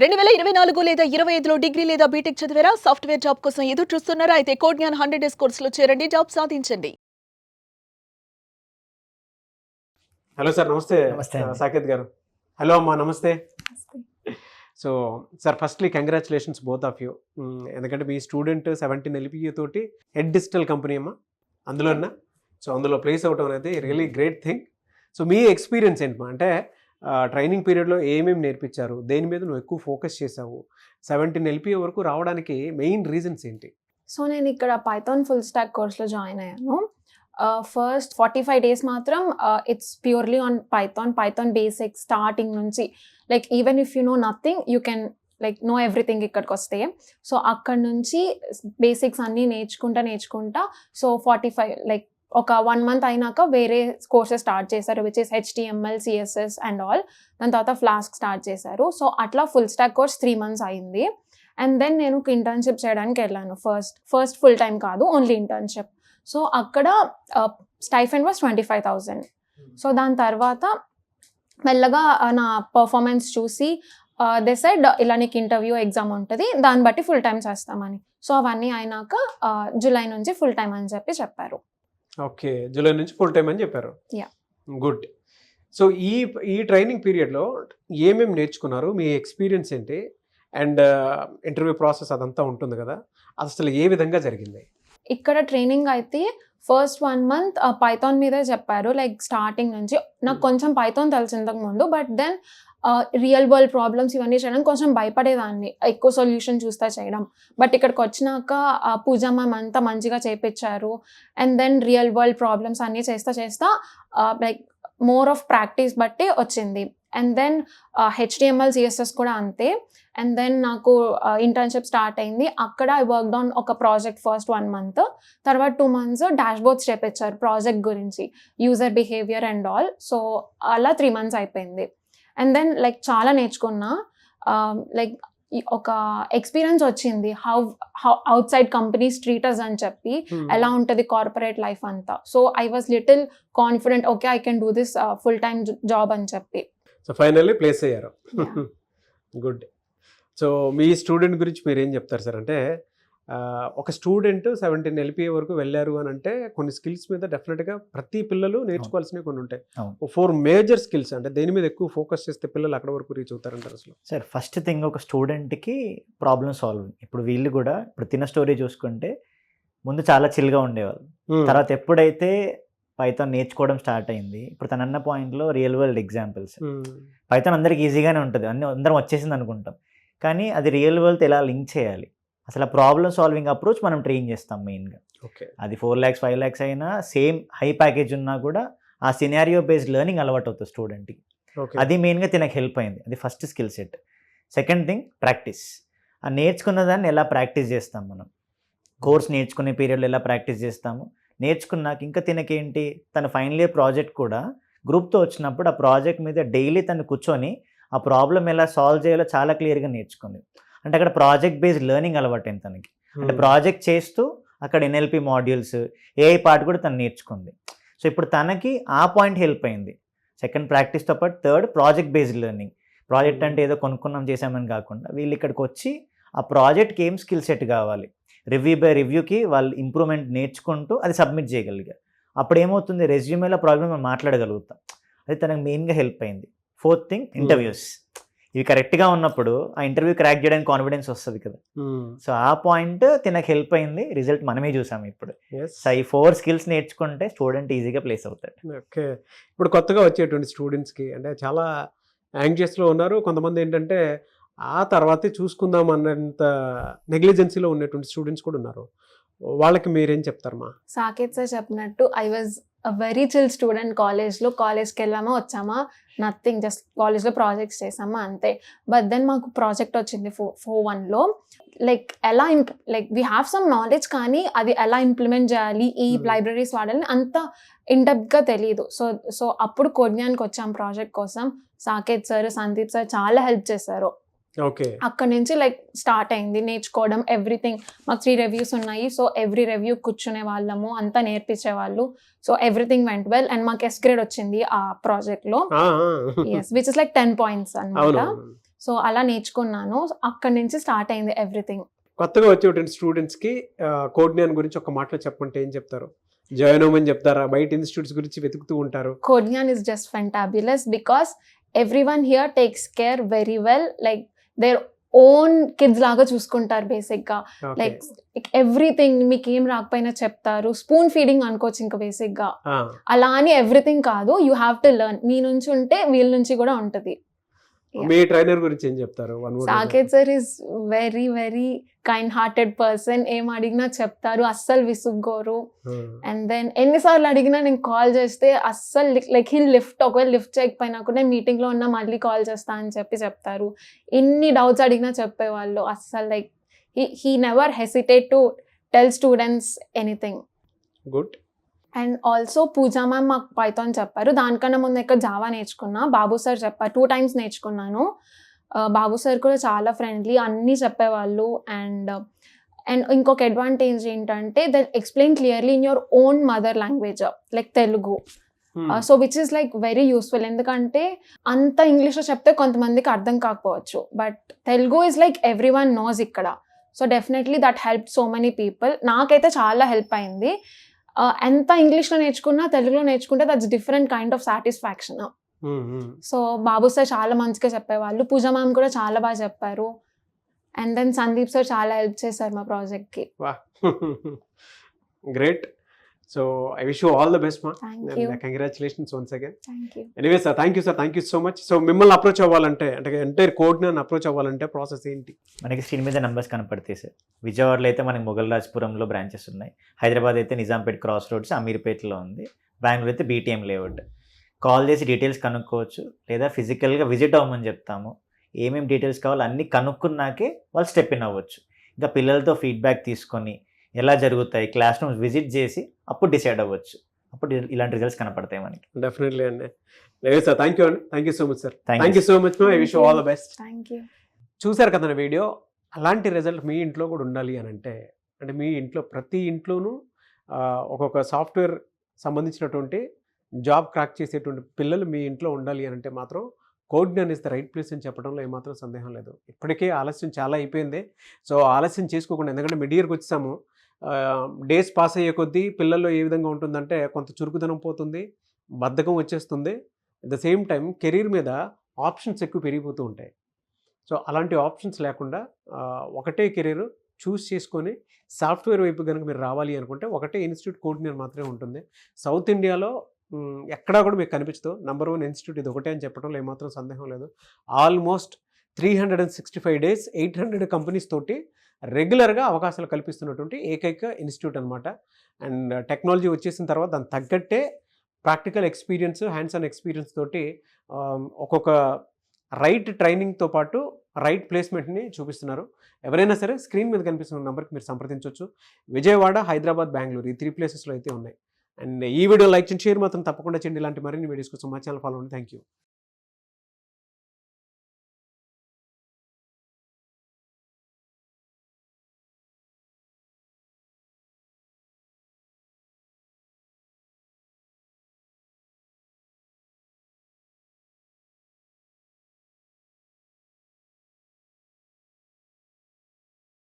2024 లేదా 25లో డిగ్రీ లేదా బీటెక్ చదివారా? సాఫ్ట్‌వేర్ జాబ్ కోసం ఎదురు చూస్తున్నారా? అయితే కోడ్‌జ్ఞాన్ 100 డేస్ కోర్సులో చేరండి. జాబ్ సాధించండి. హలో సార్, నమస్తే. నమస్తే అండి. సాకేత్ గారు. హలో అమ్మా, నమస్తే. So sir, firstly congratulations both of you. ఎందుకంటే మీ స్టూడెంట్ 17 LPA తోటి హెడ్ డిజిటల్ కంపెనీ అమ్మా, అందులోనా. సో అందులో ప్లేస్ అవటం అనేది రియలీ గ్రేట్ థింగ్. సో మీ ఎక్స్పీరియన్స్ ఏంటమ్మా, అంటే ట్రైనింగ్ పీరియడ్లో ఏమేమి నేర్పించారు, దేని మీద నువ్వు ఎక్కువ ఫోకస్ చేసావు, 17 LPA వరకు రావడానికి మెయిన్ రీజన్స్ ఏంటి? సో నేను ఇక్కడ పైథాన్ ఫుల్ స్టాక్ కోర్స్లో జాయిన్ అయ్యాను. ఫస్ట్ 45 days మాత్రం it's purely on Python basics starting నుంచి. Like even if you know nothing you can like know everything ఇక్కడికి వస్తే. సో అక్కడ నుంచి బేసిక్స్ అన్నీ నేర్చుకుంటా సో 45 లైక్ ఒక 1 month అయినాక వేరే కోర్సెస్ స్టార్ట్ చేశారు, which is HTML, CSS and all. దాని తర్వాత ఫ్లాస్క్ స్టార్ట్ చేశారు. సో అట్లా ఫుల్ స్టాక్ కోర్స్ 3 months అయింది. అండ్ దెన్ నేను ఇంటర్న్షిప్ చేయడానికి వెళ్ళాను. ఫస్ట్ ఫుల్ టైం కాదు, ఓన్లీ ఇంటర్న్షిప్. సో అక్కడ స్టైఫండ్ వాస్ 25,000. సో దాని తర్వాత మెల్లగా నా పర్ఫార్మెన్స్ చూసి దే సెడ్ ఇలా నీకు ఇంటర్వ్యూ ఎగ్జామ్ ఉంటుంది, దాన్ని బట్టి ఫుల్ టైం చేస్తామని. సో అవన్నీ అయినాక జూలై నుంచి ఫుల్ టైం అని చెప్పారు. ఓకే, జూలై నుంచి ఫుల్ టైం అని చెప్పారు. Yeah. గుడ్. సో ఈ ట్రైనింగ్ పీరియడ్లో ఏమేమి నేర్చుకున్నారు, మీ ఎక్స్పీరియన్స్ ఏంటి, అండ్ ఇంటర్వ్యూ ప్రాసెస్ అదంతా ఉంటుంది కదా, అసలు ఏ విధంగా జరిగింది? ఇక్కడ ట్రైనింగ్ అయితే ఫస్ట్ 1 month పైథాన్ మీదే చెప్పారు. లైక్ స్టార్టింగ్ నుంచి నాకు కొంచెం పైథాన్ తెలుసు ఇంతకు ముందు, but then real world problems ఇవన్నీ చేయడం కొంచెం భయపడేదాన్ని, ఎక్కువ సొల్యూషన్ చూస్తా చేయడం. బట్ ఇక్కడికి వచ్చినాక పూజా మ్యామ్ అంతా మంచిగా చేయించారు. And then real world problems అన్నీ చేస్తా లైక్ మోర్ ఆఫ్ ప్రాక్టీస్ బట్టి వచ్చింది. అండ్ దెన్ HTML, CSS కూడా అంతే. అండ్ దెన్ నాకు ఇంటర్న్షిప్ స్టార్ట్ అయింది. అక్కడ ఐ వర్క్డ్ ఆన్ ఒక ప్రాజెక్ట్ ఫస్ట్ 1 month. తర్వాత 2 months డాష్ బోర్డ్స్ చేపించారు ప్రాజెక్ట్ గురించి, user behaviour and all. So అలా 3 months అయిపోయింది. అండ్ దెన్ లైక్ చాలా నేర్చుకున్నా. లైక్ ఒక ఎక్స్పీరియన్స్ వచ్చింది, how out side companies treaters అని చెప్పి, ఎలా ఉంటుంది కార్పొరేట్ లైఫ్ అంతా. So I was little confident, okay I can do this full time job అని చెప్పి. సో ఫైనల్లీ ప్లేస్ అయ్యారు. గుడ్. సో మీ స్టూడెంట్ గురించి మీరు ఏం చెప్తారు సార్? అంటే ఒక స్టూడెంట్ 17 LPA వరకు వెళ్ళారు అని అంటే కొన్ని స్కిల్స్ మీద డెఫినెట్గా ప్రతి పిల్లలు నేర్చుకోవాల్సినవి కొన్ని ఉంటాయి. 4 మేజర్ స్కిల్స్, అంటే దేని మీద ఎక్కువ ఫోకస్ చేస్తే పిల్లలు అక్కడ వరకు రీచ్ అవుతారంటారు అసలు? సార్, ఫస్ట్ థింగ్ ఒక స్టూడెంట్కి ప్రాబ్లమ్ సాల్వింగ్. ఇప్పుడు వీళ్ళు కూడా ఇప్పుడు తిన్న స్టోరీ చూసుకుంటే ముందు చాలా చిల్గా ఉండేవాళ్ళు. తర్వాత ఎప్పుడైతే పైథాన్ నేర్చుకోవడం స్టార్ట్ అయింది, ఇప్పుడు తన అన్న పాయింట్లో రియల్ వరల్డ్ ఎగ్జాంపుల్స్. పైథాన్ అందరికి ఈజీగానే ఉంటుంది, అందరం వచ్చేసింది అనుకుంటాం, కానీ అది రియల్ వరల్డ్ ఎలా లింక్ చేయాలి, అసలు ఆ ప్రాబ్లమ్ సాల్వింగ్ అప్రోచ్ మనం ట్రైన్ చేస్తాం మెయిన్గా. ఓకే, అది 4 lakhs 5 lakhs అయినా సేమ్ హై ప్యాకేజ్ ఉన్నా కూడా ఆ సినారియో బేస్డ్ లెర్నింగ్ అలవాటు అవుతుంది స్టూడెంట్కి. అది మెయిన్గా తినకు హెల్ప్ అయింది. అది first skill set. Second thing practice. ఆ నేర్చుకున్న దాన్ని ఎలా ప్రాక్టీస్ చేస్తాం మనం, కోర్స్ నేర్చుకునే పీరియడ్లో ఎలా ప్రాక్టీస్ చేస్తాము, నేర్చుకున్నాక ఇంకా తినకేంటి, తన ఫైనల్ ఇయర్ ప్రాజెక్ట్ కూడా గ్రూప్తో వచ్చినప్పుడు ఆ ప్రాజెక్ట్ మీద డైలీ తను కూర్చొని ఆ ప్రాబ్లం ఎలా సాల్వ్ చేయాలో చాలా క్లియర్గా నేర్చుకుంది. అంటే అక్కడ ప్రాజెక్ట్ బేస్డ్ లెర్నింగ్ అలవాటైంది తనకి. అంటే ప్రాజెక్ట్ చేస్తూ అక్కడ NLP మాడ్యూల్స్, AI పార్ట్ కూడా తను నేర్చుకుంది. సో ఇప్పుడు తనకి ఆ పాయింట్ హెల్ప్ అయింది. సెకండ్ ప్రాక్టీస్తో పాటు third project based learning. Project అంటే ఏదో కొనుక్కున్నాం చేసామని కాకుండా వీళ్ళు ఇక్కడికి వచ్చి ఆ ప్రాజెక్ట్కి ఏం స్కిల్ సెట్ కావాలి, రివ్యూ బై రివ్యూకి వాళ్ళు ఇంప్రూవ్మెంట్ నేర్చుకుంటూ అది సబ్మిట్ చేయగలిగారు. అప్పుడు ఏమవుతుంది, రెజ్యూమేలో ప్రాబ్లమ్ మనం మాట్లాడగలుగుతాం. అది తనకు మెయిన్గా హెల్ప్ అయింది. Fourth thing interviews. ఇవి కరెక్ట్గా ఉన్నప్పుడు ఆ ఇంటర్వ్యూ క్రాక్ చేయడానికి కాన్ఫిడెన్స్ వస్తుంది కదా. సో ఆ పాయింట్ తినకు హెల్ప్ అయింది. రిజల్ట్ మనమే చూసాము ఇప్పుడు. సో ఈ 4 skills నేర్చుకుంటే స్టూడెంట్ ఈజీగా ప్లేస్ అవుతాడు. ఓకే, ఇప్పుడు కొత్తగా వచ్చేటువంటి స్టూడెంట్స్కి అంటే చాలా యాంగ్జియస్లో ఉన్నారు. కొంతమంది ఏంటంటే ఆ తర్వాతే చూసుకుందాం అన్నంత నెగ్లిజెన్సీలో ఉన్నటువంటి స్టూడెంట్స్ కూడా ఉన్నారు. వాళ్ళకి మీరేం చెప్తారమ్మా? సాకేత్ సార్ చెప్పినట్టు I was very chill student. కాలేజ్కి వెళ్ళామా వచ్చామా, నథింగ్, జస్ట్ కాలేజ్లో ప్రాజెక్ట్స్ చేసామా అంతే. బట్ దెన్ మాకు ప్రాజెక్ట్ వచ్చింది 4.1లో. లైక్ ఎలా like we have some knowledge, కానీ అది ఎలా ఇంప్లిమెంట్ చేయాలి, ఈ లైబ్రరీస్ వాడాలని అంత ఇన్డెప్త్గా తెలియదు. సో అప్పుడు కోడ్జ్ఞాన్కి వచ్చాం ప్రాజెక్ట్ కోసం. సాకేత్ సార్, సందీప్ సార్ చాలా హెల్ప్ చేశారు. ఓకే, అక్కడ నుంచి లైక్ స్టార్ట్ అయింది నేర్చుకోవడం, ఎవ్రీథింగ్. మాకు 3 reviews ఉన్నాయి. సో ఎవ్రీ రివ్యూ కూర్చునే వాళ్ళము, అంతా నేర్పించే వాళ్ళు. So everything went well. And మాకు S grade వచ్చింది ఆ ప్రాజెక్ట్లో, విచ్ ఇస్ లైక్ 10 points అన్నమాట. సో అలా నేర్చుకున్నాను. అక్కడి నుంచి స్టార్ట్ అయింది ఎవ్రీథింగ్. కొత్తగా వచ్చేటువంటి స్టూడెంట్స్కి కోడ్జ్ఞాన్ గురించి ఒక మాటలో చెప్పమంటే ఏం చెప్తారు? జాయిన్ అవ్వమని చెప్తారా? బయట ఇన్స్టిట్యూట్స్ గురించి వెతుకుతూ ఉంటారు. Codegnaan is just fantabulous because everyone here takes care very well, like their own kids లాగా చూసుకుంటారు బేసిక్గా. లైక్ ఎవ్రీథింగ్ మీకు ఏం రాకపోయినా చెప్తారు. స్పూన్ ఫీడింగ్ అనుకోవచ్చు ఇంకా బేసిక్గా. అలా అని ఎవ్రీథింగ్ కాదు, యూ హ్యావ్ టు లెర్న్. మీ నుంచి ఉంటే వీళ్ళ నుంచి కూడా ఉంటుంది. మీ ట్రైనర్ గురించి ఏం చెప్తారు? Saketh sir is very very kind hearted person. ఏం అడిగినా చెప్తారు, అస్సలు విసుగ్గోరు. అండ్ దెన్ ఎన్నిసార్లు అడిగినా నేను కాల్ చేస్తే అస్సలు లైక్ హిల్ లిఫ్ట్, ఒకవేళ లిఫ్ట్ చేయకపోయినా కూడా మీటింగ్లో ఉన్నా మళ్ళీ కాల్ చేస్తా అని చెప్తారు. ఎన్ని డౌట్స్ అడిగినా చెప్పేవాళ్ళు. అస్సలు like he never hesitate to tell students anything. Good. And also Pooja ma'am మాకు పైథాన్ చెప్పారు. దానికన్నా ముందు ఇక్కడ జావా నేర్చుకున్నా. బాబు సార్ చెప్పారు, 2 times నేర్చుకున్నాను. బాబు సార్ కూడా చాలా ఫ్రెండ్లీ, అన్నీ చెప్పేవాళ్ళు. అండ్ ఇంకొక అడ్వాంటేజ్ ఏంటంటే they explain clearly in your own mother language like Telugu. So which is like very useful. ఎందుకంటే అంత ఇంగ్లీష్లో చెప్తే కొంతమందికి అర్థం కాకపోవచ్చు, but Telugu is like every one knows ఇక్కడ. So definitely that help so many people. నాకైతే చాలా హెల్ప్ అయింది. ఎంత ఇంగ్లీష్లో నేర్చుకున్నా తెలుగులో నేర్చుకుంటే that's different kind of satisfaction. So Babu sir చాలా మంచిగా చెప్పేవాళ్ళు. పూజా మ్యామ్ కూడా చాలా బాగా చెప్పారు. అండ్ దెన్ సందీప్ సార్ చాలా హెల్ప్ చేశారు మా ప్రాజెక్ట్కి. Great. So I wish you all the best మా. Thank you. Congratulations once again. Thank you. Anyway sir, thank you so much. So మిమ్మల్ని అప్రోచ్ అవ్వాలంటే, అంటే ఎంటైర్ కోడ్జ్ఞాన్ అప్రోచ్ అవ్వాలంటే ప్రాసెస్ ఏంటి? మనకి స్క్రీన్ మీద నెంబర్స్ కనపడతాయి సార్. విజయవాడలో అయితే మనకి మొగల్రాజ్పురంలో బ్రాంచెస్ ఉన్నాయి. హైదరాబాద్ అయితే నిజాంపేట్ క్రాస్ రోడ్స్ అమీర్పేటలో ఉంది. బెంగళూరు అయితే BTM లేఅవుట్. కాల్ చేసి డీటెయిల్స్ కనుక్కోవచ్చు, లేదా ఫిజికల్గా విజిట్ అవ్వమని చెప్తాము. ఏమేమి డీటెయిల్స్ కావాలో అన్నీ కనుక్కున్నాకే వాళ్ళు స్టెప్ ఇన్ అవ్వచ్చు. ఇంకా పిల్లలతో ఫీడ్బ్యాక్ తీసుకొని ఎలా జరుగుతాయి క్లాస్ రూమ్స్ విజిట్ చేసి అప్పుడు డిసైడ్ అవ్వచ్చు. అప్పుడు ఇలాంటి రిజల్ట్స్ కనపడతాయి మనకి. డెఫినెట్లీ అండి. లేదు సార్, థ్యాంక్ యూ అండి. Thank you so much sir. Thank thank you so much. I wish all the best. Thank you. చూసారు కదండి వీడియో. అలాంటి రిజల్ట్ మీ ఇంట్లో కూడా ఉండాలి అని అంటే మీ ఇంట్లో ప్రతి ఇంట్లోనూ ఒక్కొక్క సాఫ్ట్వేర్ సంబంధించినటువంటి జాబ్ క్రాక్ చేసేటువంటి పిల్లలు మీ ఇంట్లో ఉండాలి అని అంటే మాత్రం కోడ్జ్ఞాన్ ఇస్ ద రైట్ ప్లేస్ అని చెప్పడంలో ఏమాత్రం సందేహం లేదు. ఇప్పటికే ఆలస్యం చాలా అయిపోయింది. సో ఆలస్యం చేసుకోకుండా, ఎందుకంటే మిడ్ ఇయర్కి వచ్చాము, డేస్ పాస్ అయ్యే కొద్దీ పిల్లల్లో ఏ విధంగా ఉంటుందంటే కొంత చురుకుదనం పోతుంది, బద్ధకం వచ్చేస్తుంది. At the same time career మీద ఆప్షన్స్ ఎక్కువ పెరిగిపోతూ ఉంటాయి. సో అలాంటి ఆప్షన్స్ లేకుండా ఒకటే కెరీర్ చూస్ చేసుకొని సాఫ్ట్వేర్ వైపు కనుక మీరు రావాలి అనుకుంటే ఒకటే ఇన్స్టిట్యూట్ కోడ్జ్ఞాన్ మాత్రమే ఉంటుంది. సౌత్ ఇండియాలో ఎక్కడా కూడా మీకు కనిపించదు. నంబర్ 1 ఇన్స్టిట్యూట్ ఇది ఒకటే అని చెప్పడంలో ఏమాత్రం సందేహం లేదు. ఆల్మోస్ట్ 365 days 800 కంపెనీస్ తోటి రెగ్యులర్గా అవకాశాలు కల్పిస్తున్నటువంటి ఏకైక ఇన్స్టిట్యూట్ అనమాట. అండ్ టెక్నాలజీ వచ్చేసిన తర్వాత దానికి తగ్గట్టే practical experience, hands on experience తోటి ఒక్కొక్క రైట్ ట్రైనింగ్తో పాటు రైట్ ప్లేస్మెంట్ని చూపిస్తున్నారు. ఎవరైనా సరే స్క్రీన్ మీద కనిపిస్తున్న నెంబర్కి మీరు సంప్రదించవచ్చు. విజయవాడ, హైదరాబాద్, బెంగళూరు ఈ 3 ప్లేసెస్లో అయితే ఉన్నాయి. అండ్ ఈ వీడియో లైక్ చేయండి, షేర్ మాత్రం తప్పకుండా చేయండి. ఇలాంటి మరిన్ని వీడియోస్ కోసం మా ఛానల్ ఫాలో అవ్వండి. Thank you.